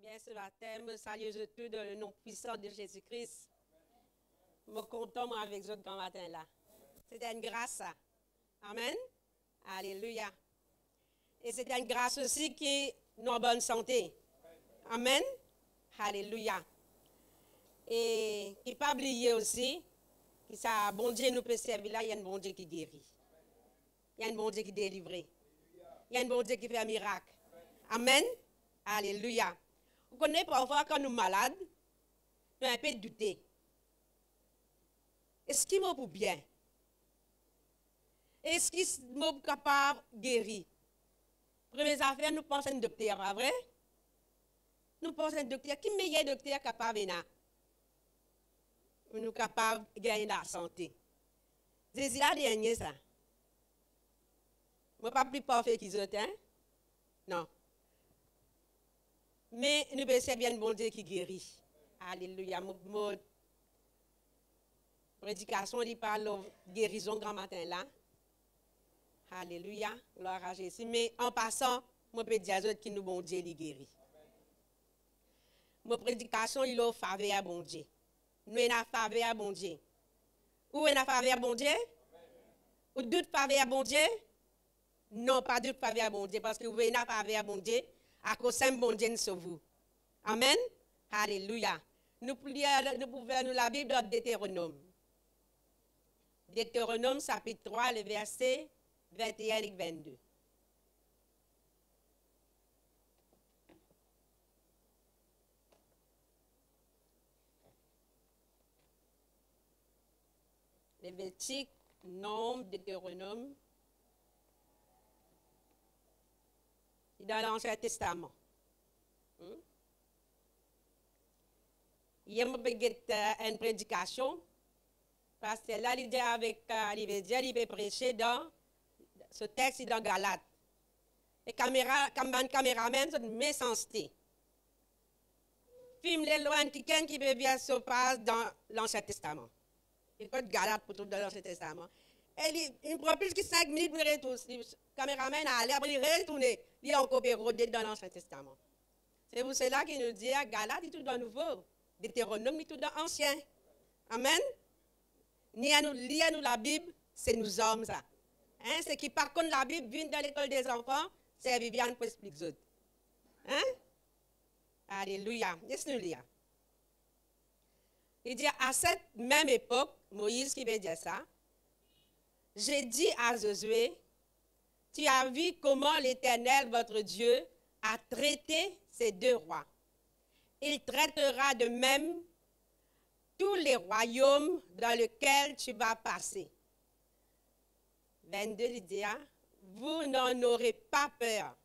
Bien, ce matin, je salue tout dans le nom puissant de Jésus-Christ. Je me contente avec vous grand matin là. C'est une grâce, ça. Amen. Alléluia. Et c'est une grâce aussi qui nous en bonne santé. Amen. Alléluia. Et qui pas oublier aussi, que ça, bon Dieu nous peut servir là, il y a un bon Dieu qui guérit. Il y a un bon Dieu qui délivre. Il y a un bon Dieu qui fait un miracle. Amen. Alléluia. Vous connaissez parfois quand nous sommes malades, nous avons un peu douté. Est-ce qu'il m'a pour bien? Est-ce qu'il m'a capable de guérir? Première affaire, nous pensons à un docteur, pas vrai? Nous pensons à un docteur. Qui est le meilleur docteur capable de venir? Nous sommes capables de gagner la santé. Jésus a dit ça. Je ne suis pas plus parfait qu'ils ont, hein? Non. Mais nous pouvons servir un bon Dieu qui guérit. Alléluia. Mon prédication, il parle de guérison grand matin là. Alléluia. Gloire à Jésus. Mais en passant, je peux dire à autres qui nous bon Dieu les guérit. Mon prédication, il est en faveur à bon Dieu. Nous sommes en faveur à bon Dieu. Où est en faveur à bon Dieu? Ou doute faveur à bon Dieu? Non, pas doute faveur à bon Dieu, parce que vous êtes en faveur à bon Dieu. À cause de bon Dieu sur vous. Amen. Alléluia. Nous pouvons nous la Bible dans Deutéronome. Deutéronome chapitre 3, le verset 21 et 22. Lévitique, Nombre, Deutéronome. Dans l'Ancien Testament. Il y a une prédication, parce que là, il dit avec il veut prêcher dans ce texte dans Galate. Et caméraman, c'est une méchanceté. Film les loin qui peut bien se passer dans l'Ancien Testament. Il faut Galate pour tout dans l'Ancien Testament. Et il prend plus que 5 minutes pour retourner. Le caméraman a l'air de retourner. Il a encore rodé dans l'Ancien Testament. C'est pour cela qu'il nous dit à Galate, il est tout dans le Nouveau. Deutéronome, il est tout dans l'Ancien. Amen. Ni à nous lire la Bible, c'est nous hommes ça. Hein? Ceux qui par contre la Bible viennent dans l'école des enfants, c'est Viviane pour expliquer aux autres. Hein? Alléluia. Laisse-nous lire. Il dit à cette même époque, Moïse qui veut dire ça, j'ai dit à Josué, tu as vu comment l'Éternel, votre Dieu, a traité ces deux rois. Il traitera de même tous les royaumes dans lesquels tu vas passer. 22, il dit, vous n'en aurez pas peur,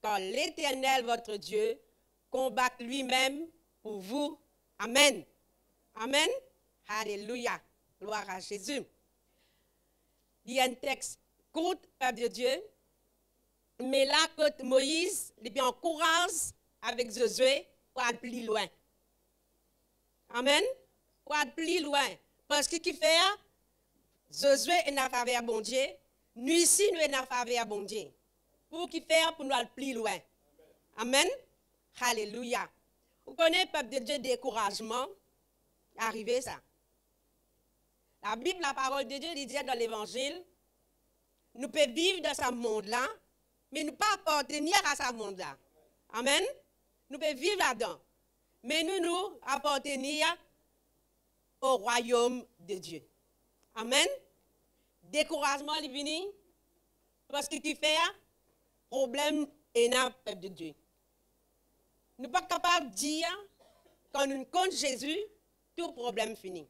quand l'Éternel, votre Dieu, combat lui-même pour vous. Amen. Amen. Alléluia. Gloire à Jésus. Il y a un texte court, peuple de Dieu, mais là, quand Moïse, il encourage avec Josué pour aller plus loin. Amen. Pour aller plus loin. Parce que qui fait, Josué est en faveur à bon Dieu, nous ici, nous sommes en faveur à bon Dieu. Pour qui fait, pour nous aller plus loin. Amen. Alléluia. Vous connaissez, peuple de Dieu, découragement, arrivé ça. La Bible, la parole de Dieu, il dit dans l'Évangile, nous pouvons vivre dans ce monde-là, mais nous ne pouvons pas appartenir à ce monde-là. Amen. Nous pouvons vivre là-dedans, mais nous appartenir au royaume de Dieu. Amen. Découragement, il vient parce que tu fais problème énorme, peuple de Dieu. Nous ne sommes pas capables de dire, quand nous comptons Jésus, tout problème fini.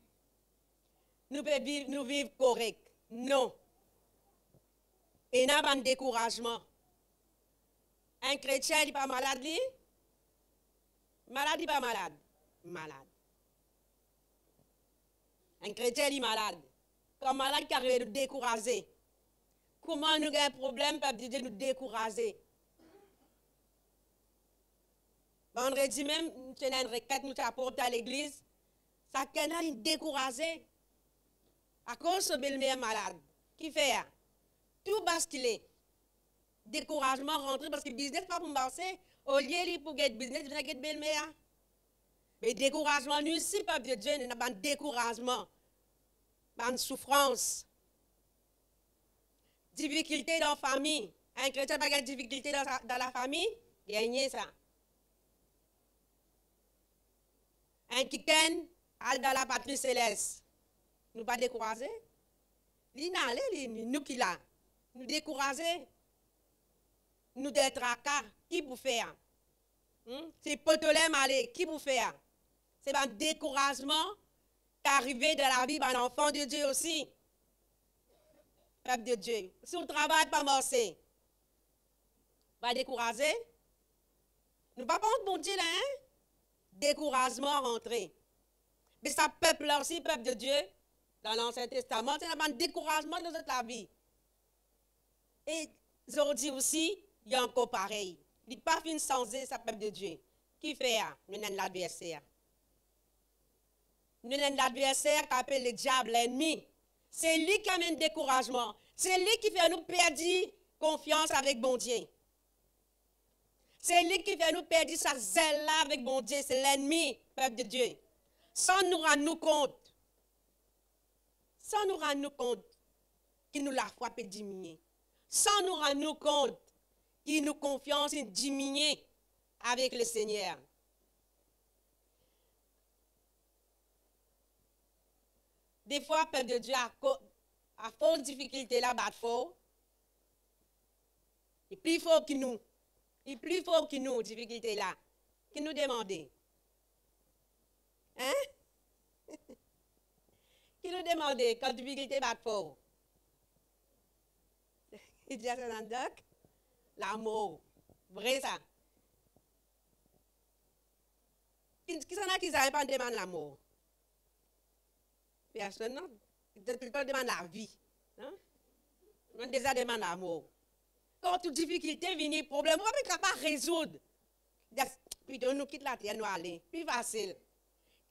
Nous pouvons vivre correct. Non. Et nous avons un découragement. Un chrétien, il n'est pas malade, lui? Malade, il n'est pas malade? Malade. Un chrétien, il est malade. Comme malade, qui arrive à nous décourager. Comment nous avons un problème, peuple de Dieu, nous décourager? Vendredi même, nous avons une requête, nous apportons à l'église. Ça a découragé. À cause de belle-mère malade. Qui fait? Tout basculer. Découragement rentrer parce que business pas pour marcher. Au lieu pour get business, vous avez belle meilleure. Mais découragement, nous ici, peuple de Dieu, nous n'avons pas de découragement, pas de souffrance, difficulté dans la famille. Un chrétien n'a pas de difficulté dans la famille, gagnez ça. Un quiken, al dans la patrie céleste. Nous pas décourager. Nous qui là, nous décourager. Nous des tracas, qui pour faire? C'est potolem aller, qui pour faire? C'est un découragement qui arrive dans la vie d'un enfant de Dieu aussi. Peuple de Dieu. Si on travaille pas marcher, pas décourager. Nous pas contre mon Dieu là, hein? Découragement rentrer. Mais ça peuple là aussi, peuple de Dieu, dans l'Ancien Testament, c'est un découragement dans toute la vie. Et aujourd'hui aussi, il y a encore pareil. Il n'est pas fini sans ça, peuple de Dieu. Qui fait ça? Nous sommes l'adversaire. Nous sommes l'adversaire qui appelle le diable, l'ennemi. C'est lui qui amène découragement. C'est lui qui fait nous perdre confiance avec bon Dieu. C'est lui qui fait nous perdre sa zèle là avec bon Dieu. C'est l'ennemi, peuple de Dieu. Sans nous rendre compte. Sans nous rendre compte qu'il nous l'a frappé diminuer. Sans nous rendre compte qu'il nous confiance et diminuer avec le Seigneur. Des fois, peuple de Dieu, à force de difficulté là, bat fort. Il est plus fort que nous. Il est plus fort que nous, difficulté là. Qui nous demande? Hein? Qui nous demande quand difficulté bat fort? Il dit à ça dans l'amour. Vrai ça? Qui s'en a qui n'arrivent pas à demander l'amour? Personne, non? Ils demandent la vie. Hein? On déjà demande l'amour. Quand toute difficulté vient, problème, on ne peut pas résoudre. Puis on nous quitte la terre, nous aller. Plus facile.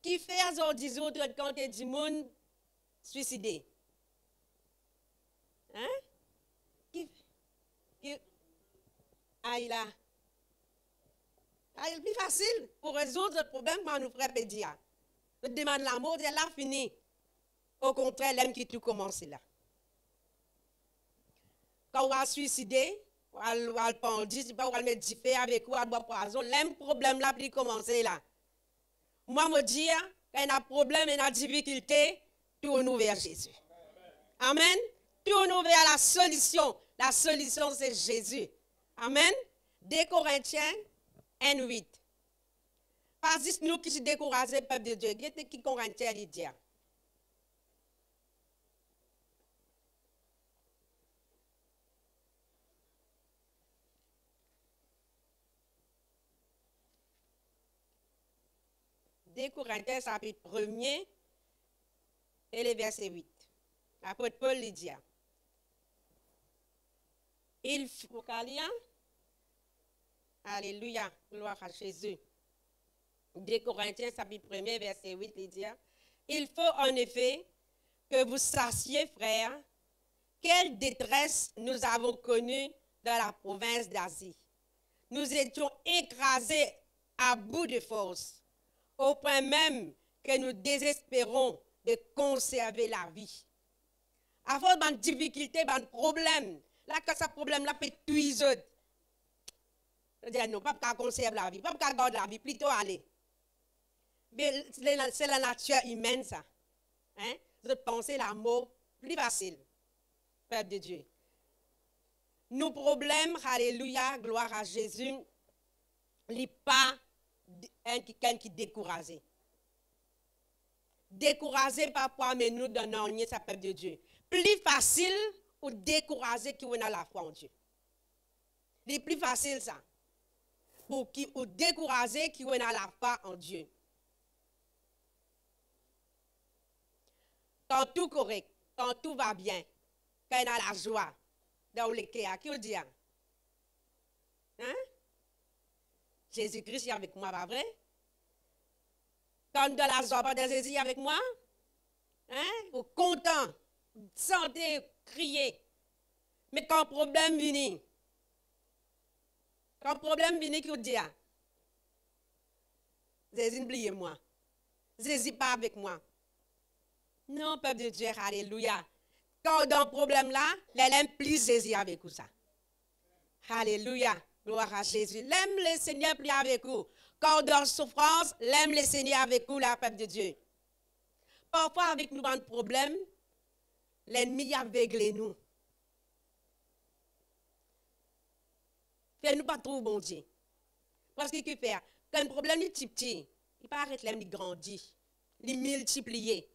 Qui fait aux autres quand tu dis monde suicidé? Hein? Aïe là. Aïe, plus facile pour résoudre le problème quand nous ferait pédia. Nous demande l'amour, elle a fini. Au contraire, l'aime qui tout commence là. Quand on va suicider, on va le pendre, on va le mettre du feu avec ou on va boire poison, l'aime problème là, puis commencer là. Moi, me dire, quand il y a un problème, il y a une difficulté, tourne vers Jésus. Amen. Tourne vers la solution. La solution, c'est Jésus. Amen. 2 Corinthiens 1:8. Pas juste nous qui sommes découragés, peuple de Dieu. Qu'est-ce que Corinthiens dit? Des Corinthiens, chapitre 1er, et le verset 8. L'apôtre Paul lui dit. Il faut alléluia, gloire à Jésus. 2 Corinthiens, chapitre 1er, verset 8, il dit. Il faut en effet que vous sachiez, frères, quelle détresse nous avons connue dans la province d'Asie. Nous étions écrasés à bout de force, au point même que nous désespérons de conserver la vie. À force de difficultés, de problèmes, là, quand ce problème-là peut tuer. Non, pas qu'à conserver la vie, pas qu'à garder la vie, plutôt aller. Mais c'est la nature humaine, ça. Hein? Vous pensez la mort plus facile, peuple de Dieu. Nos problèmes, alléluia, gloire à Jésus, n'est pas quelqu'un qui est découragé. Découragé parfois, mais nous donnons ça, peuple de Dieu. Plus facile ou découragé qui est dans la foi en Dieu. C'est plus facile ça. Ou découragé qui est dans la foi en Dieu. Quand tout correct, quand tout va bien, quand il y a la joie, dans le cœur, qui vous dit? Hein? Jésus-Christ est avec moi, pas vrai? Quand dans la joie, pas de Jésus avec moi? Hein? Ou content, santé, crier. Mais quand le problème vient, Quand le problème vient, qui vous dit, Jésus, oubliez-moi. Jésus, pas avec moi. Non, peuple de Dieu, alléluia. Quand dans le problème là, elle aime plus Jésus avec vous ça. Alléluia. Gloire à Jésus. L'aime le Seigneur plus avec vous. Quand dans la souffrance, l'aime le Seigneur avec vous, la peuple de Dieu. Parfois, avec nous, dans le problème, l'ennemi a aveuglé nous. Fais-nous pas trop bon Dieu. Parce qu'il fait, quand le problème est petit, il pas arrêter l'ennemi grandir, il multiplier.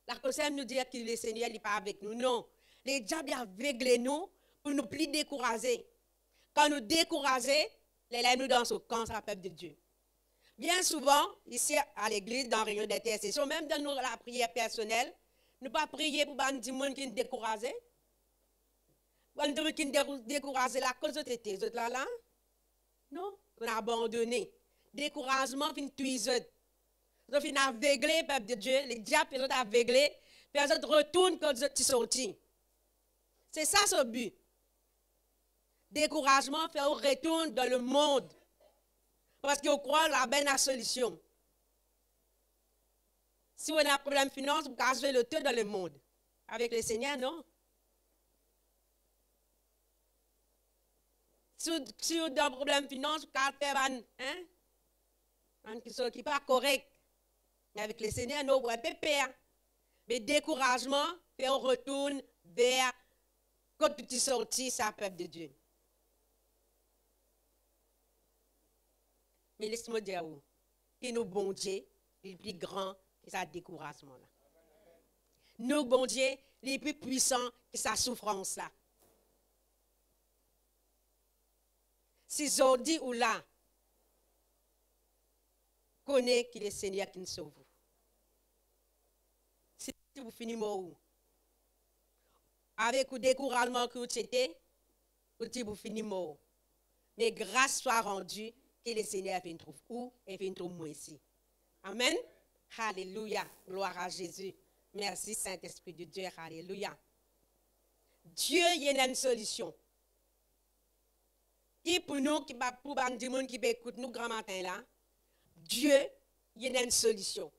La cause nous dire que le Seigneur n'est pas avec nous. Non. Les diables aveuglent nous pour nous plus décourager. Quand nous décourager, l'ennemi nous dans ce camp, c'est la peuple de Dieu. Bien souvent, ici à l'église, dans la réunion d'intercession, même dans la prière personnelle, nous ne pas prier pour des gens qui nous découragent. Pour des gens qui nous découragent, la cause de tes autres là, non, on a abandonné. Découragement, fin tuiseux. Ils ont fini aveuglé, peuple de Dieu. Les diables, ils ont aveuglé. Puis ils retournent quand ils sont sortis. C'est ça ce but. Découragement fait un retour dans le monde. Parce qu'on croit la bonne solution. Si on a un problème de finance, vous pouvez jouer le tour dans le monde. Avec le Seigneur, non? Si on a un problème de finance, vous pouvez faire qui n'est pas correct. Mais avec le Seigneur, nous avons pépère. Mais découragement fait un retour vers quand tu es sorti, ça peuple de Dieu. Mais laisse-moi dire où. Et nos bon Dieu, les plus grands que ça découragement là. Nos bon Dieu, les plus puissants que sa souffrance là. Si aujourd'hui ou là, connaît qu'il est le Seigneur qui nous sauve. Si vous finissez mort, avec le découragement que vous étiez, vous finissez mort. Mais grâce soit rendue que le Seigneur vienne trouver où et vienne trouver moi ici. Amen. Alléluia. Gloire à Jésus. Merci Saint-Esprit de Dieu. Alléluia. Dieu, il y a une solution. Et pour nous, pour les gens qui écoutent nous grand matin là, Dieu, il y a une solution.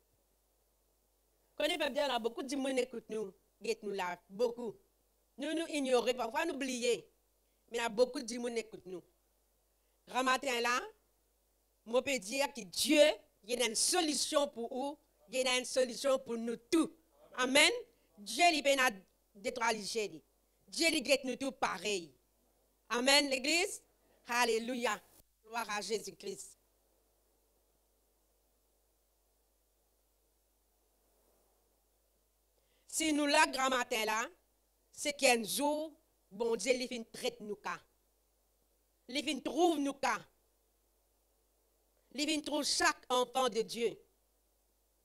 Quand on peut dire là, beaucoup de gens écoutent nous, nous là, beaucoup. Nous ignorons, parfois nous oublions. Mais il y a beaucoup de gens qui écoutent nous. Grand matin là, je peux dire que Dieu, il y a une solution pour vous, il y a une solution pour nous tous. Amen. Dieu, il peut nous détruire. Dieu, il guette nous tous pareil. Amen, l'église. Alléluia. Gloire à Jésus-Christ. Si nous là, grand matin là, c'est qu'un jour, bon Dieu, il vient traiter nous cas. Il vient trouver nous cas. Il vient trouver chaque enfant de Dieu.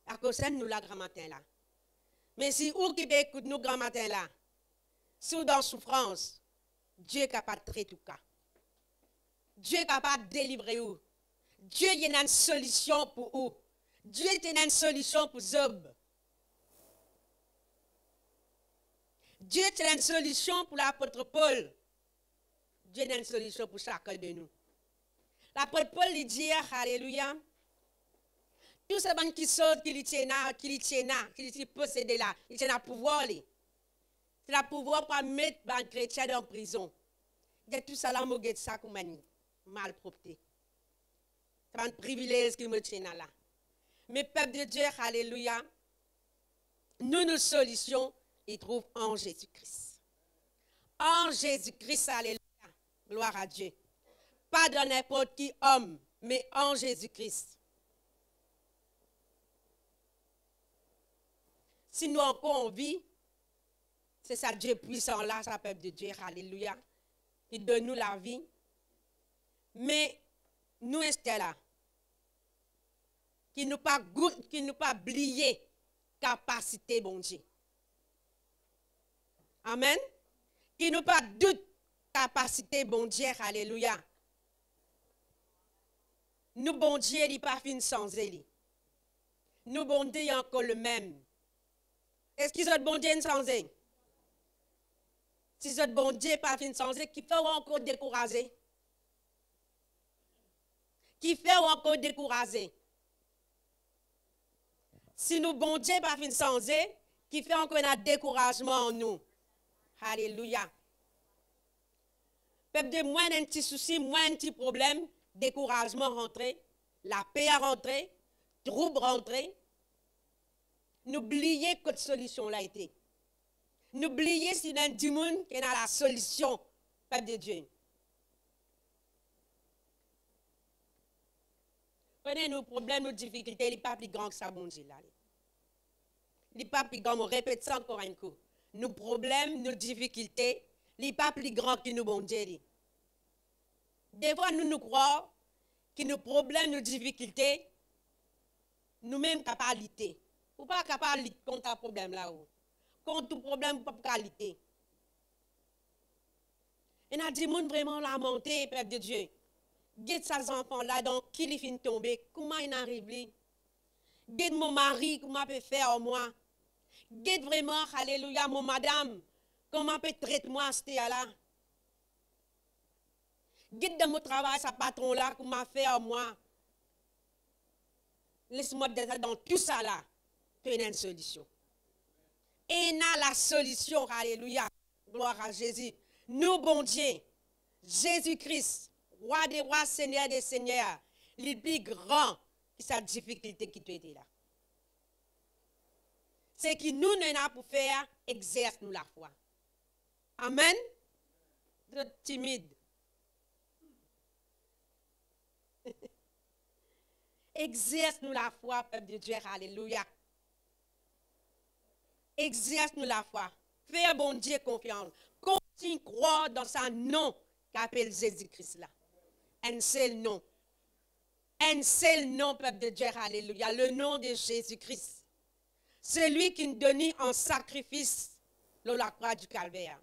À cause de nous là, grand matin là. Mais si vous qui écoute nous grand matin là, si vous dans souffrance, Dieu est capable de traiter tout cas. Dieu est capable de délivrer vous. Dieu il y a une solution pour vous. Dieu il y a une solution pour Job. Dieu a une solution pour l'apôtre Paul. Dieu a une solution pour chacun de nous. L'apôtre Paul lui dit, alléluia, tous ces gens qui sortent, qui possédent là, ils ont le pouvoir. C'est le pouvoir pour mettre les chrétiens en prison. De tout ça, là, je ça comme malpropreté. C'est un privilège qui me tient là. Mais peuple de Dieu, alléluia, nous solutions, ils trouvent en Jésus-Christ. En Jésus-Christ, alléluia. Gloire à Dieu. Pas dans n'importe qui homme, mais en Jésus-Christ. Si nous encore en vie, c'est ça Dieu puissant là, ça peuple de Dieu, alléluia. Il donne nous la vie. Mais nous restons là. Qui nous pas oublier capacité bon Dieu. Amen. Qui nous pas doute capacité bon Dieu, alléluia. Nous bon Dieu, il n'est pas fin sans lui. Nous bon Dieu encore le même. Est-ce qu'ils ont bon Dieu sans lui? Si vous bon Dieu pas fin sans lui, qui feront encore décourager? qui fait encore décourager. Si nous, bon Dieu, pas fin sans qui fait encore un découragement en nous. Alléluia. Peuple de moins un petit souci, moins un petit problème, découragement rentré, la paix à rentrer, trouble rentré. N'oubliez que cette solution-là a été. N'oubliez si l'un du monde qui a la solution, peuple de Dieu. Prenez nos problèmes, nos difficultés, il n'est pas plus grand que ça, bon Dieu. Il n'est pas plus grand, on répète ça encore un coup. Nos problèmes, nos difficultés, il n'est pas plus grand que nous, bon Dieu. Des fois, nous croyons que nos problèmes, nos difficultés, nous-mêmes capables de lutter. Ou pas capable de lutter contre un problème là-haut. Contre tout problème, pas capable de lutter. Et on a dit, vraiment lamenté, peuple de Dieu. Guide ces enfants-là, donc, qui les finit tomber, comment ils arrivent là? Guide mon mari, comment peut faire en moi? Guide vraiment, alléluia, mon madame, comment peut traiter moi à ce là? Guide dans mon travail, ce patron-là, comment faire en moi? Laisse-moi déjà dans tout ça là, qu'il y ait une solution. Et il y a la solution, alléluia, gloire à Jésus. Nous, bon Dieu, Jésus-Christ, Roi des rois, Seigneur des seigneurs, le plus grand que cette difficulté qui te dit là. C'est que nous n'avons pour faire, exerce-nous la foi. Amen. Trop timide. Exerce-nous la foi, peuple de Dieu, alléluia. Exerce-nous la foi. Fais bon Dieu confiance. Continue à croire dans son nom qu'appelle Jésus-Christ là. Un seul nom. Un seul nom, peuple de Dieu, alléluia. Le nom de Jésus-Christ. Celui qui nous donne en sacrifice dans la croix du calvaire.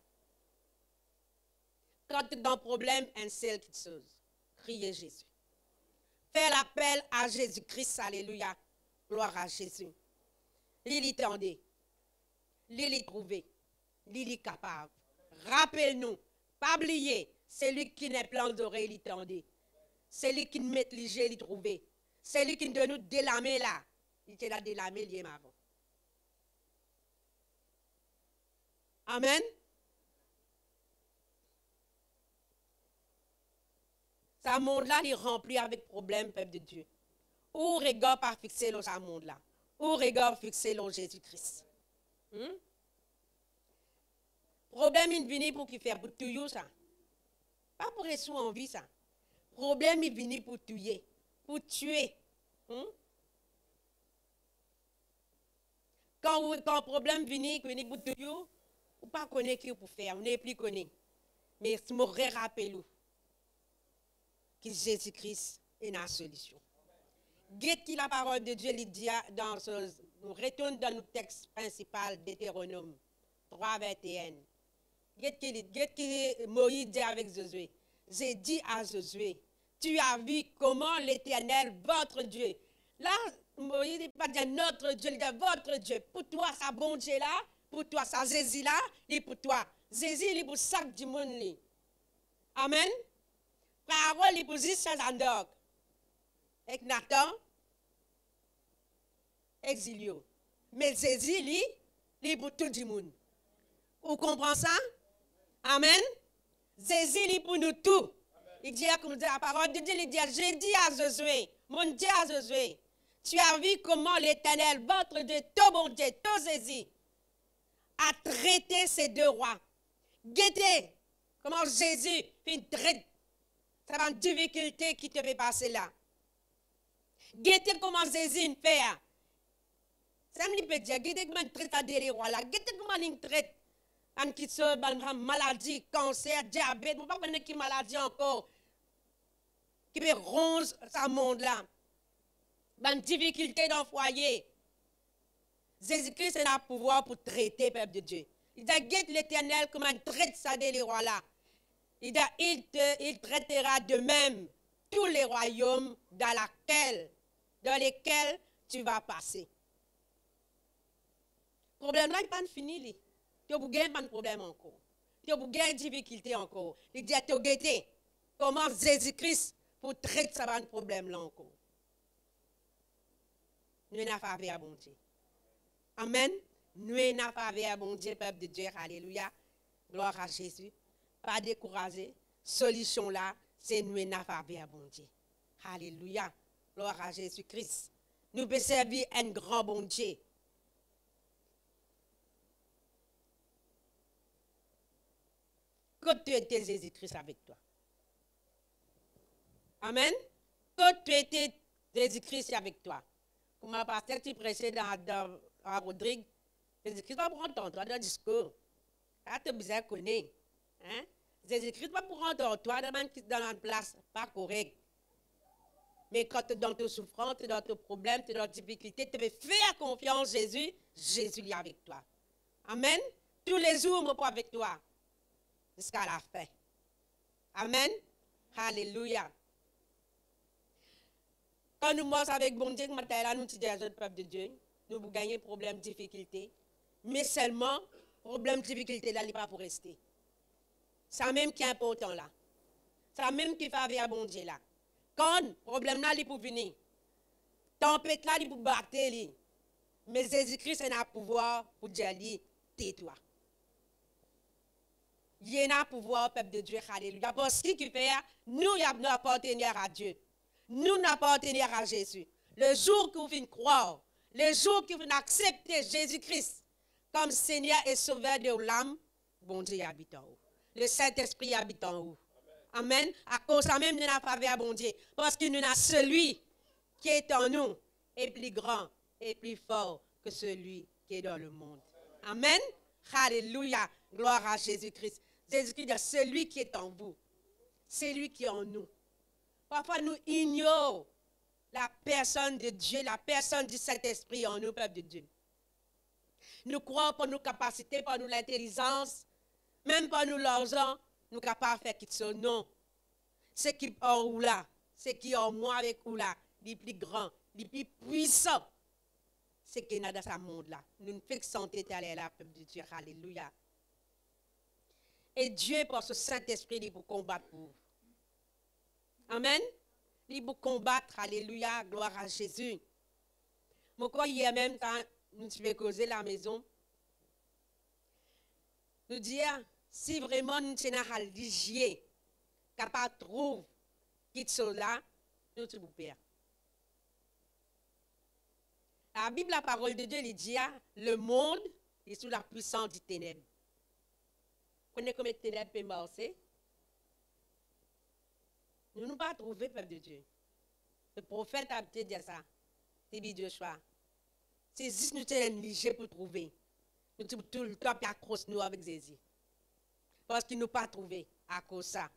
Quand tu as un problème, un seul chose. Criez Jésus. Fais l'appel à Jésus-Christ, alléluia. Gloire à Jésus. L'il tendait. L'il trouvé. L'il capable. Rappelle-nous. Pas oublier. C'est lui qui n'est plein d'oreilles, il tendait. C'est lui qui nous met léger, il trouvé. C'est lui qui nous donne nous délamer là. Il était là délamé, il est avant. Amen. Ce monde-là, il est rempli avec problèmes, peuple de Dieu. Où regard pas fixé dans ce monde-là? Où regard fixé dans Jésus-Christ? Problème, il vient pour qui faire pour tuer ça. Pas pour rester en vie, ça. Problème, il vient pour tuer. Pour tuer. Quand le problème vient pour tuer, vous ne pas connaître qui pour faire, vous n'est plus connu. Mais je me rappelle que Jésus-Christ est la solution. Guette qui la parole de Dieu, il dit dans ce, nous retournons dans notre texte principal Deutéronome 3, 21. Guette qui Moïse dit avec Josué. J'ai dit à Josué, tu as vu comment l'Éternel, votre Dieu. Là, Moïse n'est pas dire notre Dieu, il dit votre Dieu. Pour toi, ça bon Dieu là, pour toi, ça Jésus là, et pour toi. Jésus, il est pour chaque du monde. Amen. Parole, il est pour juste Andog. Avec Nathan, exilio. Mais Jésus, lui, il est pour tout le monde. Vous comprenez ça? Amen. Jésus, il est pour nous tous. Il dit, comme dit la parole de Dieu, il dit, j'ai dit à Josué, mon Dieu à Josué, tu as vu comment l'Éternel, votre Dieu, ton bon Dieu, ton Jésus, a traité ces deux rois. Guettez comment Jésus fait une traite. Ça va une difficulté qui te fait passer là. Guettez comment Jésus fait. Ça me peut dire, guettez comment il traite à des rois là. Guettez comment il traite. Un qui se maladie, cancer, diabète, on ne peut pas connaître qui maladie encore. Qui peut ronger ce monde-là. Une difficulté dans le foyer. Jésus-Christ a le pouvoir pour traiter le peuple de Dieu. Il dit, guette l'Éternel comment il traite ça des rois-là. Il dit, il traitera de même tous les royaumes dans lesquels tu vas passer. Le problème-là n'est pas fini. Tu n'as pas de problème encore. Tu n'as pas de difficulté encore. Il dit, tu as guetté comment Jésus-Christ pour traiter ça problème là encore. Nous avons faveur à bon Dieu. Amen. Nous avons faveur à bon Dieu, peuple de Dieu. Alléluia. Gloire à Jésus. Pas décourager. Solution là, c'est nous avons faveur à bon Dieu. Alléluia. Gloire à Jésus-Christ. Nous pouvons servir un grand bon Dieu. Quand tu étais Jésus-Christ avec toi. Amen. Quand tu étais Jésus-Christ avec toi. Comme ma pasteur qui prêchait dans Rodrigue, Jésus-Christ va prendre toi dans le discours. Là, tu as besoin de connaître. Hein? Jésus-Christ va prendre toi dans la place pas correcte. Mais quand tu es dans tes souffrances, tu es dans tes problèmes, tu es dans tes difficultés, tu peux faire confiance à Jésus, Jésus est avec toi. Amen. Tous les jours, je suis avec toi. Jusqu'à la fin. Amen. Alléluia. Quand nous marchons avec bon Dieu, nous disons aux peuple de Dieu, nous gagnons problème, difficulté. Mais seulement, problème, difficulté, là, il n'est pas pour rester. C'est même qui est important là. C'est même qui fait avec bon Dieu là. Quand le problème là, il est pour venir. Tempête là, il est pour battre. Mais Jésus-Christ a le pouvoir pour dire, tais-toi. Il y a un pouvoir, peuple de Dieu, alléluia. Parce que ce qui fait, nous appartenir à Dieu. Nous appartenir à Jésus. Le jour que vous venez croire, le jour que vous acceptez Jésus-Christ comme Seigneur et Sauveur de l'âme, bon Dieu habite en vous. Le Saint-Esprit habite en vous. Amen. À cause de même, nous avons faveur à bon Dieu. Parce que nous avons celui qui est en nous est plus grand et plus fort que celui qui est dans le monde. Amen. Alléluia. Gloire à Jésus-Christ. Jésus-Christ dit celui qui est en vous. C'est lui qui est en nous. Parfois, nous ignorons la personne de Dieu, la personne du Saint-Esprit en nous, peuple de Dieu. Nous croyons par nos capacités, par nos intelligences, même par nos l'argent, nous sommes capables de faire quelque chose. Non. Ce qui est en vous là, ce qui est en moi avec vous là, le plus grand, le plus puissant, c'est qu'il y a dans ce monde-là. Nous ne faisons que santé aller là, peuple de Dieu. Alléluia. Et Dieu, par ce Saint-Esprit, il pour combattre pour vous. Amen. Il pour combattre. Alléluia. Gloire à Jésus. Moi, quand hier même, quand nous devons causer la maison, nous dire, si vraiment nous sommes religieux, capable de trouver qui sont là, nous sommes perdre. La Bible, la parole de Dieu, il dit, le monde est sous la puissance du ténèbre. Vous connaissez combien de ténèbres peut marcher? Nous ne pouvons pas trouver, peuple de Dieu. Le prophète a dit ça. C'est dit Joshua. C'est juste nous sommes négligés pour trouver. Nous sommes tout le temps accrochés nous avec Jésus. Parce qu'il ne nous pas trouvé à cause de ça.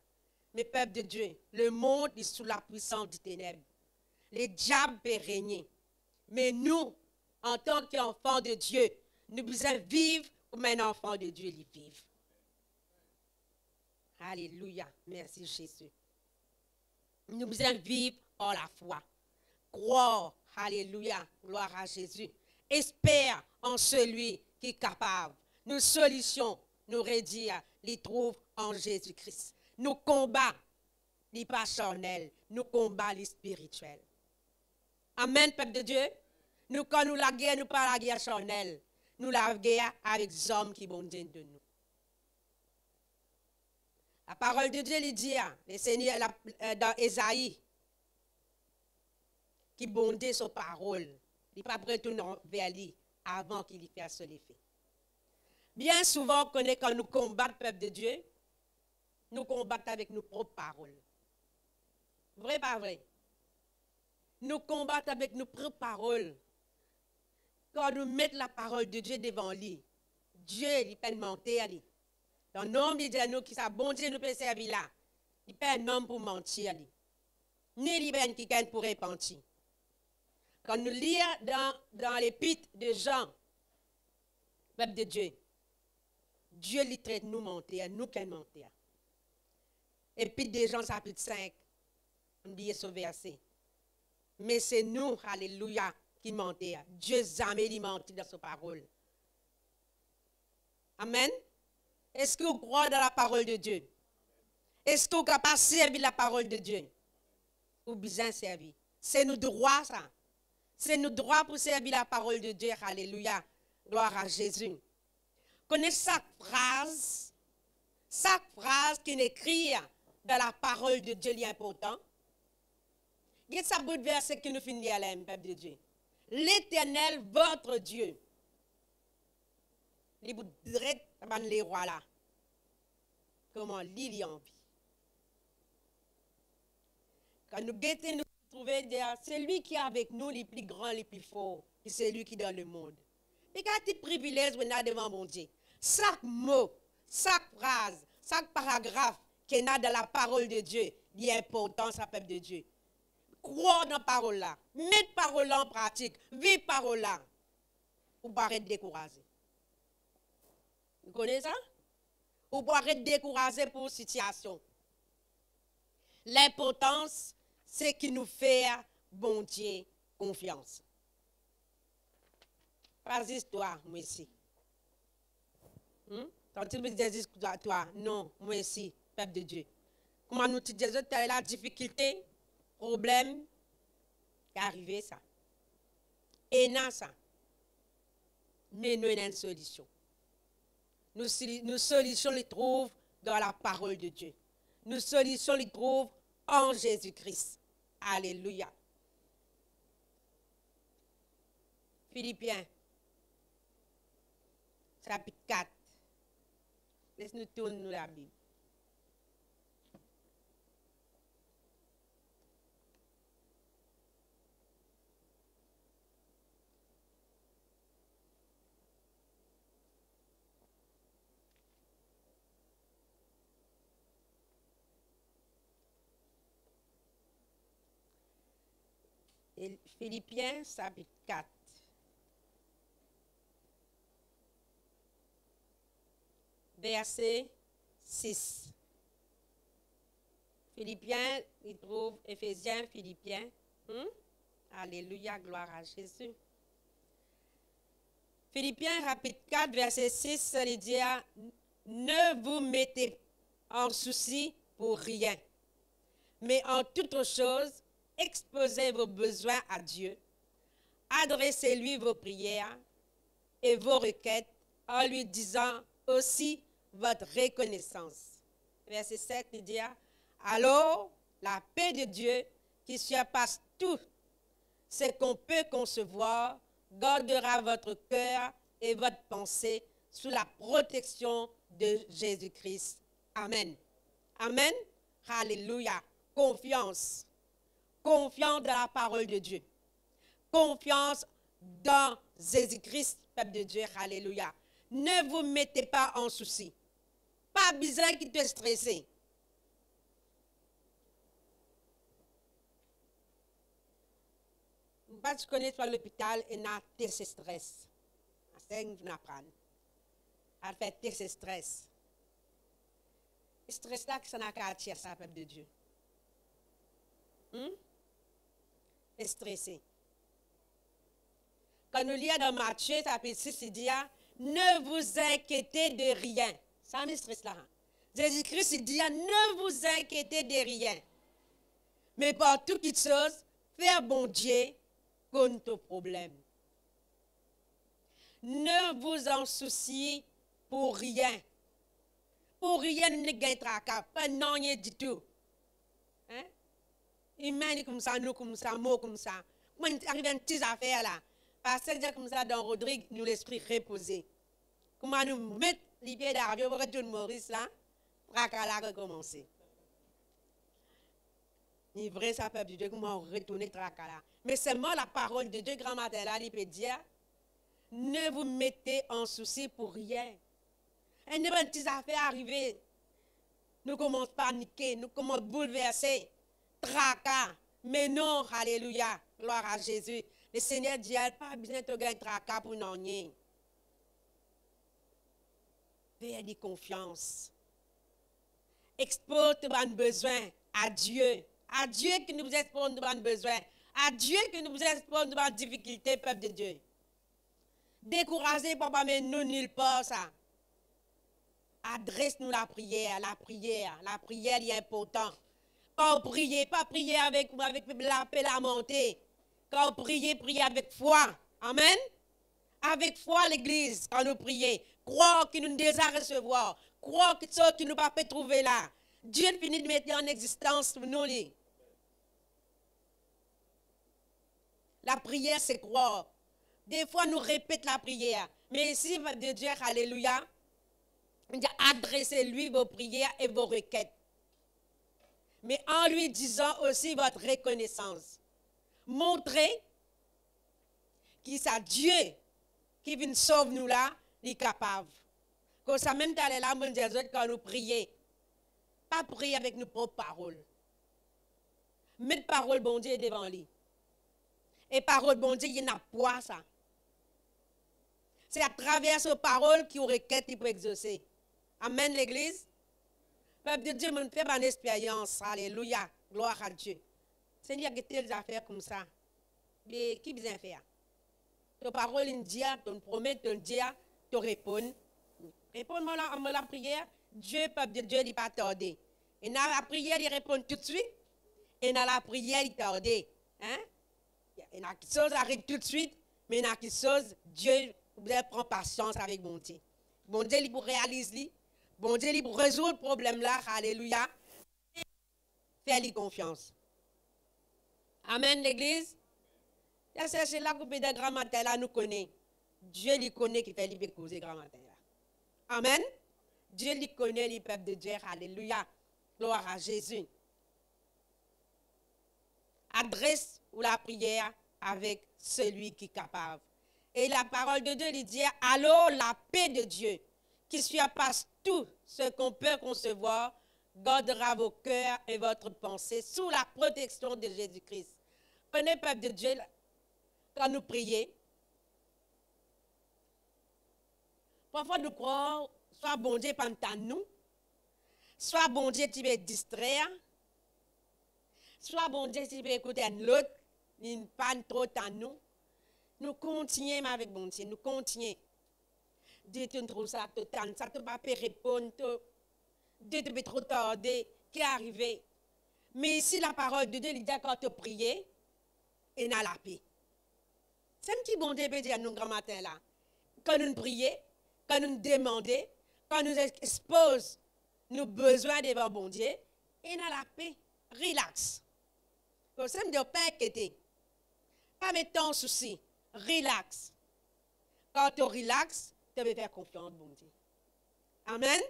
Mais peuple de Dieu, le monde est sous la puissance du ténèbre. Les diables peuvent régner. Mais nous, en tant qu'enfants de Dieu, nous devons vivre comme un enfant de Dieu les vivre. Alléluia. Merci Jésus. Nous devons vivre par la foi. Croire. Alléluia. Gloire à Jésus. Espère en celui qui est capable. Nos solutions, nous rédire, les trouvent en Jésus-Christ. Nous combattons les pas charnels. Nous combattons les spirituels. Amen, peuple de Dieu. Nous, quand nous la guerre, nous pas la guerre charnelle. Nous la guerre avec les hommes qui vont de nous. La parole de Dieu, il dit, le Seigneur, dans Ésaïe, qui bondait sa parole, il n'est pas prêt tout vers lui avant qu'il y fasse l'effet. Bien souvent, quand nous combattons le peuple de Dieu, nous combattons avec nos propres paroles. Vrai, pas vrai? Nous combattons avec nos propres paroles. Quand nous mettons la parole de Dieu devant lui, Dieu, il peut mentir. Dans le nom de nous qui sa bon Dieu nous peut servir là. Il peut un homme pour mentir. Ni il qui gagne pour repentir. Quand nous lisons dans l'épître de Jean, peuple de Dieu, Dieu lui traite nous mentir, nous qui mentir. Épître de Jean chapitre 5, on dit ce verset. Mais c'est nous, alléluia, qui mentir. Dieu jamais dit mentir dans sa parole. Amen. Est-ce que vous croyez dans la parole de Dieu? Est-ce que vous êtes capable de servir la parole de Dieu? pour bien servir. C'est notre droit, ça. C'est notre droit pour servir la parole de Dieu. Alléluia. Gloire à Jésus. Connaissez chaque phrase qui est écrite dans la parole de Dieu est important. Il y a ce bout de verset qui nous finit à l'aime, peuple de Dieu. L'Éternel, votre Dieu. Les bouts de les rois là. Comment l'il y a envie. Quand nous guettons, nous trouvons, c'est lui qui est avec nous, les plus grands, les plus forts. Et c'est lui qui est dans le monde. Et quand tu privilèges, on a devant mon Dieu. Chaque mot, chaque phrase, chaque paragraphe qu'il y a dans la parole de Dieu, il est important, ça peuple de Dieu. Croire dans la parole là. Mettre la parole en pratique. Vivre la parole là. Ou pas être découragé. Vous connaissez ça? Ou pas être découragé pour une situation. L'importance, c'est qu'il nous fait, bon Dieu, confiance. Pas d'histoire, moi ici. Quand tu me dis toi, non, moi ici, peuple de Dieu. Comment nous te disons, tu as la difficulté, problème, qui est arrivé ça. Et non ça. Mais nous avons une solution. Nos solutions les trouvent dans la parole de Dieu. Nos solutions les trouvent en Jésus-Christ. Alléluia. Philippiens, chapitre 4. Laisse-nous tourner la Bible. Philippiens, chapitre 4. Verset 6. Philippiens, il trouve Éphésiens, Philippiens. Alléluia, gloire à Jésus. Philippiens, chapitre 4, verset 6, il dit, ne vous mettez en souci pour rien, mais en toute chose, exposez vos besoins à Dieu, adressez-lui vos prières et vos requêtes en lui disant aussi votre reconnaissance. Verset 7, il dit, alors la paix de Dieu qui surpasse tout ce qu'on peut concevoir gardera votre cœur et votre pensée sous la protection de Jésus-Christ. Amen. Amen. Alléluia. Confiance. Confiance dans la parole de Dieu. Confiance dans Jésus-Christ, peuple de Dieu. Alléluia. Ne vous mettez pas en souci. Pas besoin qui te stresse. Pas tu connais toi l'hôpital et n'a tes stress. C'est une apprendre. À faire tes stress. Le stress là que ça n'a qu'à attirer ça, peuple de Dieu. Et stressé. Quand nous lisons dans Matthieu, chapitre 6, il dit, ne vous inquiétez de rien. Ça me stresse là. Jésus-Christ, il dit, ne vous inquiétez de rien. Mais par toute chose, faire bon Dieu contre problème. Ne vous en souciez pour rien. Pour rien, ne gagnez pas, pas non rien du tout. Hein? Humain comme ça, nous comme ça, mots comme ça. Moi, il arrive une petite affaire là. Parce que comme ça, dans Rodrigue, nous l'esprit reposé. Comment nous mettre les pieds d'avion pour retourner Maurice là, tracas là recommencer. Il vrai ça peuple de Dieu, comment retourner tracas là. Mais seulement la parole de Dieu, grand matin là, il peut dire, ne vous mettez en souci pour rien. Et ne pas une petite affaire arriver. Nous commençons à paniquer, nous commençons à bouleverser, tracas. Mais non, alléluia, gloire à Jésus. Le Seigneur dit, il n'y a pas besoin de gagner tracas pour n'en rien. Fais-lui confiance. Expose tes besoins à Dieu. À Dieu qui nous expose nos besoins. À Dieu qui nous expose nos difficultés, peuple de Dieu. Découragez, papa, mais nous nulle part ça. Adresse-nous la prière, la prière. La prière est importante. Quand vous priez, pas prier avec la paix, la montée. Quand vous priez, priez avec foi. Amen. Avec foi, l'Église, quand nous prions. Croire qu'il nous désire recevoir. Croire que ce qui nous pas fait trouver là. Dieu finit de mettre en existence pour nous. La prière, c'est croire. Des fois, nous répétons la prière. Mais ici, de Dieu, alléluia, adressez-lui vos prières et vos requêtes. Mais en lui disant aussi votre reconnaissance. Montrez qu'il c'est Dieu qui vient sauver nous là, il est capable. Comme ça, même dans les larmes des autres, quand nous prions, pas prier avec nos propres paroles. Mettre parole bon Dieu devant lui. Et parole bon Dieu, il n'a pas ça. C'est à travers ces paroles qu'il requête qu'il peut exaucer. Amen, l'Église. Peuple de Dieu, me fait mon expérience. Alléluia. Gloire à Dieu. Seigneur, il y a des affaires comme ça. Mais qui besoin de faire? Ta parole, il dit, ton promesse, ton dit, tu réponds. Réponds-moi la prière. Dieu, peuple de Dieu, il n'est pas tardé. Et dans la prière, il répond tout de suite. Et dans la prière, il tarde. Hein? Il y a quelque chose qui arrive tout de suite, mais il y a quelque chose, Dieu prend patience avec bon Dieu. Bon Dieu, il pour réaliser, bon Dieu, il pour résoudre le problème là, alléluia. Fais-lui confiance. Amen, l'Église. C'est là que le grand matin là nous connaît. Dieu lui connaît qui fait lui causer grand matin là. Amen. Dieu lui connaît les peuples de Dieu, alléluia. Gloire à Jésus. Adresse ou la prière avec celui qui est capable. Et la parole de Dieu lui dit, alors la paix de Dieu, qui surpasse tout ce qu'on peut concevoir, gardera vos cœurs et votre pensée sous la protection de Jésus-Christ. Prenez, peuple de Dieu, quand nous prions, parfois nous croyons, soit bon Dieu pendant nous, soit bon Dieu qui veut distraire, soit bon Dieu qui veut écouter l'autre, il ne parle trop à nous. Nous continuons avec bon Dieu, nous continuons. Dieu te trouve ça, ça ne peut pas répondre, Dieu te peut trop tarder, qui est arrivé. Mais ici, la parole de Dieu, il dit quand tu pries, et dans la paix. C'est un petit bon Dieu peut dire à nous grand matin là. Quand nous prions, quand nous demandons, quand nous exposons nos besoins devant bon Dieu, et dans la paix, relax. Comme ça, ne pas inquiéter. Pas mettre ton souci. Relax. Quand tu relaxes, tu peux faire confiance, bon Dieu. Amen.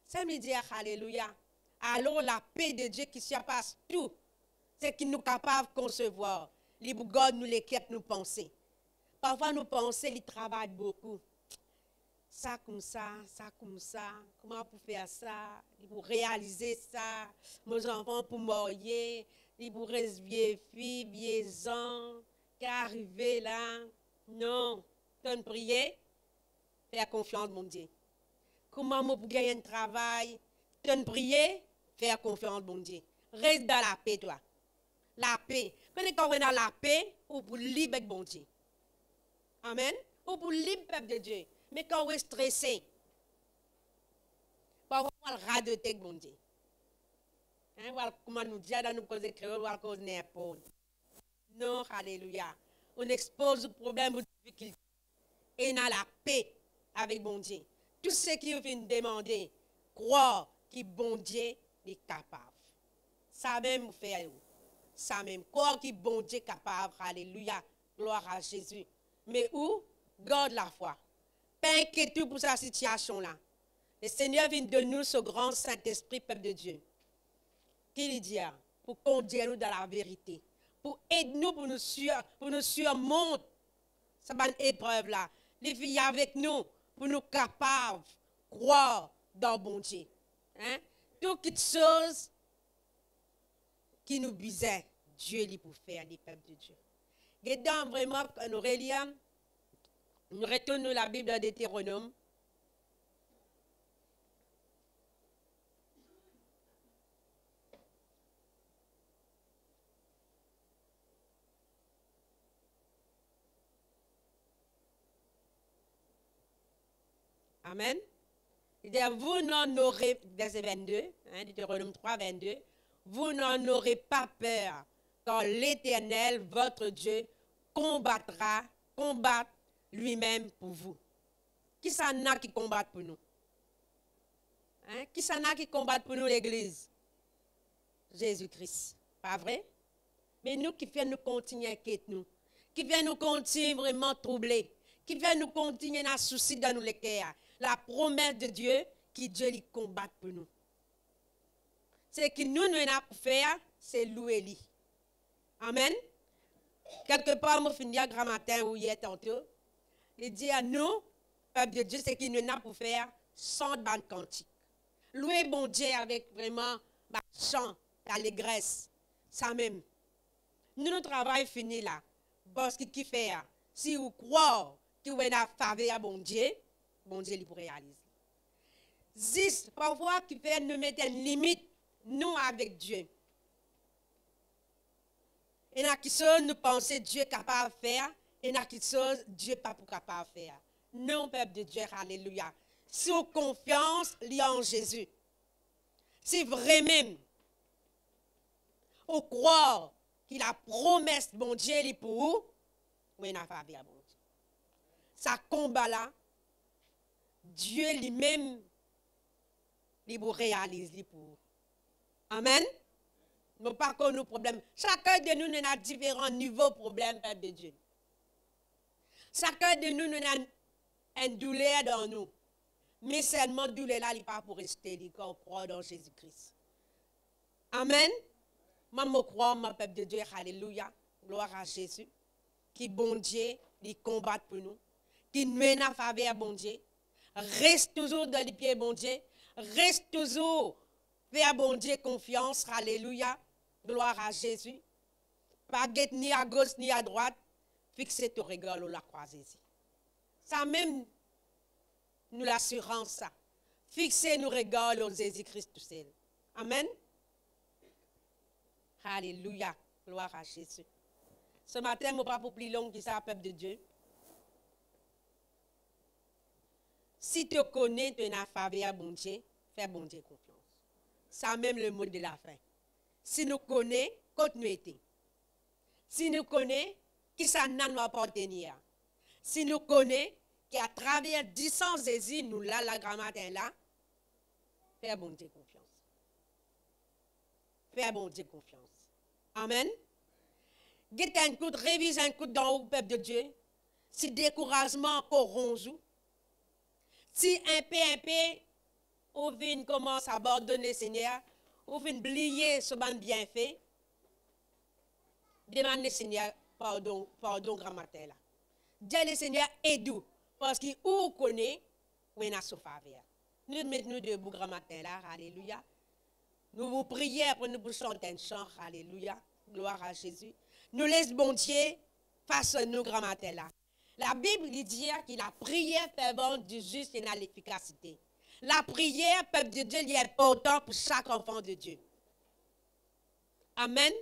Ça me dit, alléluia. Alors la paix de Dieu qui surpasse tout, ce qui nous est capable de concevoir. Les bougodes nous les quêtes, nous penser. Parfois, nous pensons, ils travaillent beaucoup. Ça comme ça, comment pour faire ça, pour réaliser ça, mes enfants pour mourir, pour rester vieux, vieux ans, qui arrivé là. Non, tu prier, faire confiance, mon Dieu. Comment moi pour gagner un travail, tu prier, faire confiance, mon Dieu. Reste dans la paix, toi. La paix. Quand on est dans la paix, ou pour libre avec bon Dieu. Amen. Ou pour libre peuple de Dieu. Mais quand on est stressé, parfois on va le radoter avec bon Dieu. Hein, comment nous dire dans nos causes créoles, ou à cause n'importe. Non, alléluia. On expose le problème aux difficultés. Et dans la paix avec bon Dieu. Tout ce qui vient demander, croire que bon Dieu est capable. Ça même faire. Ça même, croire que bon Dieu est capable. Alléluia. Gloire à Jésus. Mais où? Garde la foi. Pas inquiétude pour sa situation-là. Le Seigneur vient de nous ce grand Saint-Esprit, peuple de Dieu. Qui lui dit, pour conduire nous dans la vérité. Pour aider nous, pour nous surmonter cette épreuve-là. Les filles avec nous, pour nous capables de croire dans bon Dieu. Hein? Toutes choses qui nous bisaient, Dieu lui pour faire, les peuples de Dieu. Et dans vraiment, nous relions, nous retournons la Bible de Deutéronome. Amen. Il dit, vous n'en aurez, verset 22, hein, Deutéronome 3, 22, vous n'en aurez pas peur, car l'Éternel, votre Dieu, combat lui-même pour vous. Qui s'en a qui combattent pour nous? Hein? Qui s'en a qui combattent pour nous, l'Église? Jésus-Christ. Pas vrai? Mais nous qui viennent nous continuer inquiéter nous, qui viennent nous continuer vraiment troubler, qui viennent nous continuer dans souci dans nous les cœurs. La promesse de Dieu, qui Dieu lui combat pour nous. C'est que nous avons pour faire, c'est louer lui. Amen. Quelque part, je finis à grand matin ou hier tantôt. Il dit à nous, peuple de Dieu, c'est qu'il nous a pour faire sans bande cantique. Louer bon Dieu avec vraiment chant, allégresse. Ça même. Nous, notre travail fini là. Parce qu'il fait, si vous croyez que vous avez faveur à bon Dieu il pour réaliser. Zis, parfois, qui fait nous mettre une limite, nous, avec Dieu. Et dans qui chose nous pensons Dieu capable de faire, et dans qui chose Dieu pas pour capable de faire. Non, peuple de Dieu, alléluia. Si vous confiance liée en Jésus, si vraiment, vous croire qu'il a promesse bon Dieu pour vous, vous n'avez pas bien bon Dieu. Ça combat là, Dieu lui-même, il vous réalise pour vous. Amen. Nous pas que nos problèmes. Chacun de nous a différents niveaux de problèmes, peuple de Dieu. Chacun de nous a une douleur dans nous. Mais seulement douleur là, il n'est pas pour rester, il croit dans Jésus-Christ. Amen. Moi, je crois, mon peuple de Dieu, alléluia, gloire à Jésus, qui bon Dieu, il combat pour nous, qui mène à faveur bon Dieu, reste toujours dans les pieds bon Dieu, reste toujours faire bon Dieu confiance, alléluia, gloire à Jésus, pas guette ni à gauche ni à droite, fixez ton regard ou la croisée. Ça même, nous l'assurance ça. Fixez nos regards au Jésus-Christ tout seul. Amen. Alléluia. Gloire à Jésus. Ce matin, je ne vais pas pour plus long que ça, peuple de Dieu. Si tu connais, tu as faveur à bon Dieu, fais bon Dieu confiance. Ça même le mot de la fin. Si nous connaissons, continuez. Si nous connaissons, qui ça nous appartenir. Si nous connaissons, qu'à travers 10 ans Jésus, nous là, la grammaire là, fais bon Dieu confiance. Fais bon Dieu confiance. Amen. Guette un coup, révise un coup dans le peuple de Dieu. Si découragement corrompt, si un peu, ou vient commence à abandonner le Seigneur, ou vient oublier ce ban bienfait, demande le Seigneur pardon, grand matin là. Dis le Seigneur aide-nous, parce qu'il vous connaît, où il a sa faveur. Nous mettons debout grand matin là, alléluia. Nous vous prions pour nous chanter un chant, alléluia, gloire à Jésus. Nous laissons bon Dieu face à nous grand matin là. La Bible dit que la prière fervente du juste est dans l'efficacité. La prière, peuple de Dieu, est importante pour chaque enfant de Dieu. Amen.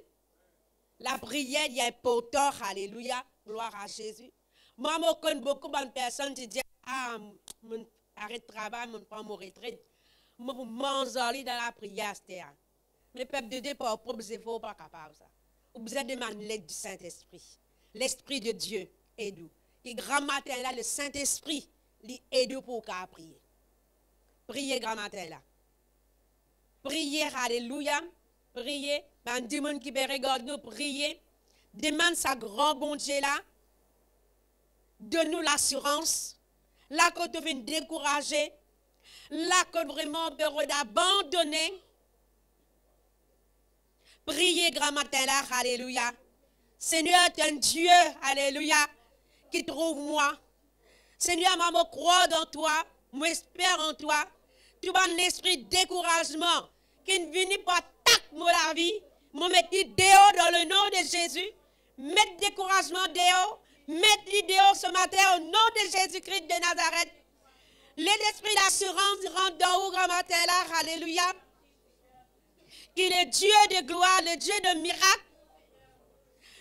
La prière est importante, alléluia, gloire à Jésus. Moi, je connais beaucoup de personnes qui disent, ah, arrête de travail, je prends mon retraite. Je m'enzolie dans la prière. Mais peuple de Dieu, pas besoin pas capable ça. Vous avez demandé l'aide du Saint-Esprit. L'Esprit de Dieu aide-nous. Et grand matin là, le Saint-Esprit aide pour prier. Priez grand matin là. Priez, alléluia. Priez. Ben, du monde qui peut regarder nous, priez. Demande sa grand bon Dieu là. Donne-nous l'assurance. Là, quand tu viens décourager. Là, quand vraiment on peut abandonner. Priez grand matin là, alléluia. Seigneur, tu es un Dieu, alléluia, qui trouve moi. Seigneur, moi, je crois dans toi, je espère en toi. Tu as un esprit de découragement qui ne vient pas attaquer la vie. Je mets dehors dans le nom de Jésus. Mettre découragement dehors. Mettre dehors ce matin au nom de Jésus-Christ de Nazareth. L'esprit d'assurance rentre dans vous grand matin là, alléluia. Qu'il est Dieu de gloire, le Dieu de miracles,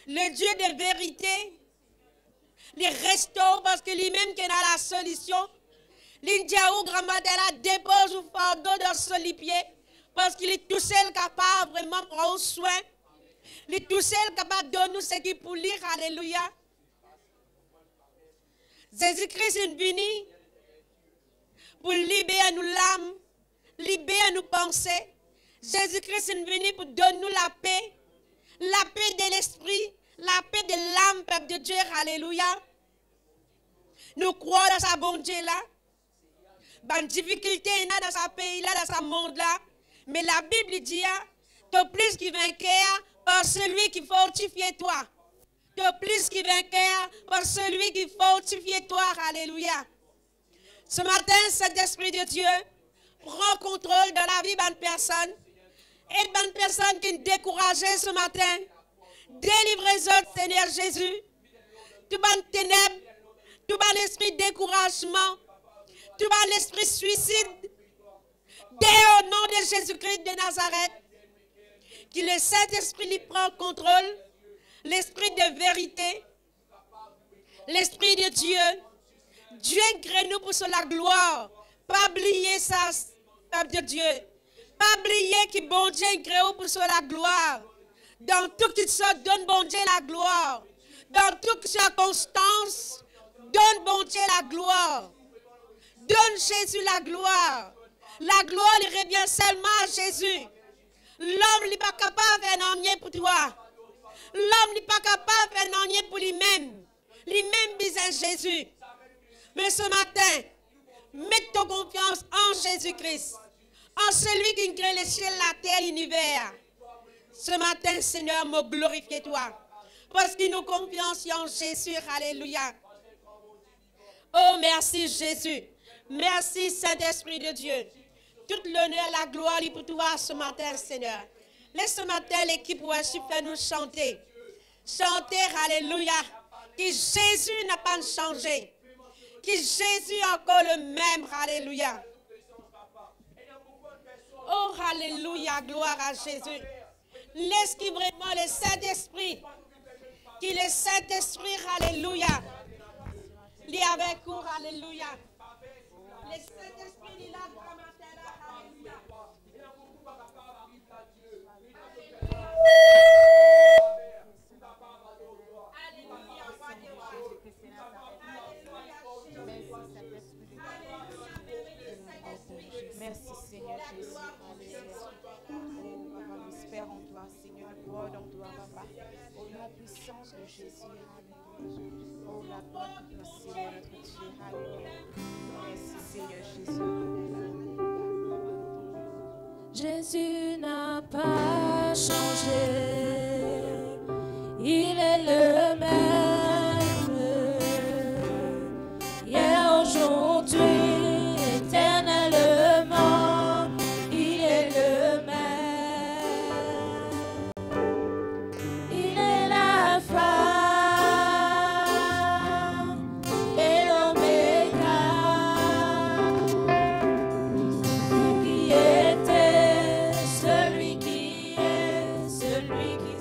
le Dieu de vérité. Il restaure parce que lui-même qui a la solution. L'India ou grand matin là dépose ou fardeau dans son pied. Parce qu'il est tout seul capable vraiment de prendre soin. Il est tout seul capable de donner ce qu'il pour lire. Alléluia. Jésus-Christ est venu pour libérer nos l'âme, libérer nos pensées. Jésus-Christ est venu pour donner nous la paix de l'esprit, la paix de l'âme, peuple de Dieu. Alléluia. Nous croyons dans sa bonté là. Dans la difficulté dans ce pays-là, dans ce monde-là. Mais la Bible dit, de plus qui vainqueur par celui qui fortifie toi. De plus qui vainqueur par celui qui fortifie toi. Alléluia. Ce matin, cet esprit de Dieu prend contrôle de la vie d'une personne. Et d'une personne qui est découragée ce matin. Délivrez les autres, Seigneur Jésus. Tout bon ténèbres, tout bon esprit de découragement, tout bon l'esprit suicide. Dès au nom de Jésus-Christ de Nazareth, que le Saint-Esprit lui prend contrôle, l'esprit de vérité, l'esprit de Dieu. Dieu crée nous pour la gloire. Pas oublier ça, peuple de Dieu. Pas oublier que bon Dieu crée pour la gloire. Dans toute sorte, donne bon Dieu la gloire. Dans toute circonstance, donne bon Dieu la gloire. Donne Jésus la gloire. La gloire il revient seulement à Jésus. L'homme n'est pas capable de faire rien pour toi. L'homme n'est pas capable de faire rien pour lui-même. Lui-même besoin de Jésus. Mais ce matin, mets ton confiance en Jésus-Christ. En celui qui crée les cieux, la terre, l'univers. Ce matin, Seigneur, me glorifie toi. Parce que nous confions en Jésus. Alléluia. Oh, merci Jésus. Merci Saint-Esprit de Dieu. Toute l'honneur, la gloire est pour toi ce matin, Seigneur. Laisse ce matin l'équipe worship nous chanter. Chanter, alléluia. Que Jésus n'a pas changé. Que Jésus est encore le même, alléluia. Oh, alléluia, gloire à Jésus. Laisse qu'il vraiment le Saint-Esprit. Que le Saint-Esprit, alléluia. Il est avec nous, alléluia. Le Saint-Esprit, il est là, alléluia. Merci Seigneur Jésus. Papa, nous espérons en toi, Seigneur. Gloire en toi, Papa. Au nom puissant de Jésus. Oh, la gloire de toi, Seigneur, notre Dieu. Alléluia. Merci Seigneur Jésus. Jésus n'a pas changé. Il est le même. Hier, aujourd'hui, éternellement, il est le même. Il est l'alpha et l'oméga. Celui qui était, celui qui est, celui qui